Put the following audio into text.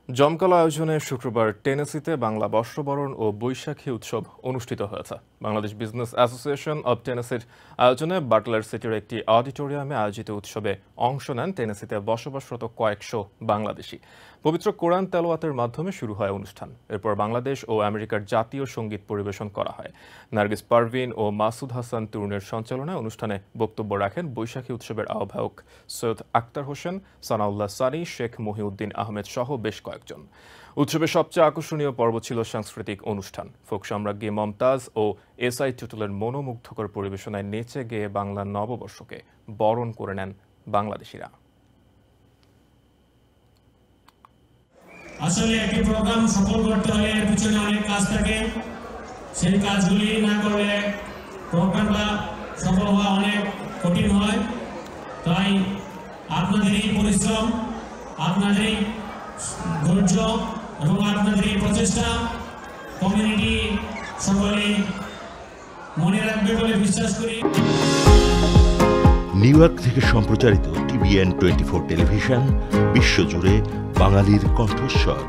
জমকালো আয়োজনে শুক্রবার টেনেসিতে বাংলা বর্ষবরণ ও বৈশাখী উৎসব অনুষ্ঠিত হয়েছে। বাংলাদেশ বিজনেস অ্যাসোসিয়েশন অব টেনেসির আয়োজনে বাটলার সিটির একটি অডিটোরিয়ামে আয়োজিত উৎসবে অংশ নেন টেনেসিতে বসবাসরত কয়েকশো বাংলাদেশি। পবিত্র কোরআন তেলাওয়াতের মাধ্যমে শুরু হয় অনুষ্ঠান। এরপর বাংলাদেশ ও আমেরিকার জাতীয় সঙ্গীত পরিবেশন করা হয়। নার্গিস পারভিন ও মাসুদ হাসান তরুণের সঞ্চালনায় অনুষ্ঠানে বক্তব্য রাখেন বৈশাখী উৎসবের আহ্বায়ক সৈয়দ আক্তার হোসেন, সানাউল্লাহ সানি, শেখ মহিউদ্দিন আহমেদ সহ বেশ কয়েকজন। উৎসবের সবচেয়ে আকর্ষণীয় পর্ব ছিল সাংস্কৃতিক অনুষ্ঠান। ফোক সম্রাজ্ঞী মমতাজ ও এসআই টুটুলের মনোমুগ্ধকর পরিবেশনায় নেচে গেয়ে বাংলা নববর্ষকে বরণ করে নেন বাংলাদেশিরা। আসলে একটি প্রোগ্রাম সফল করতে হলে এর পিছনে অনেক কাজ থাকে। সেই কাজগুলি না করলে প্রোগ্রামটা সফল হওয়া অনেক কঠিন হয়। তাই আপনাদেরই পরিশ্রম, আপনাদেরই ধৈর্য এবং আপনাদেরই প্রচেষ্টা কমিউনিটি সকলে মনে রাখবে বলে বিশ্বাস করি। নিউ ইয়র্ক থেকে সম্প্রচারিত TVN 24 টেলিভিশন বিশ্বজুড়ে বাঙালির কণ্ঠস্বর।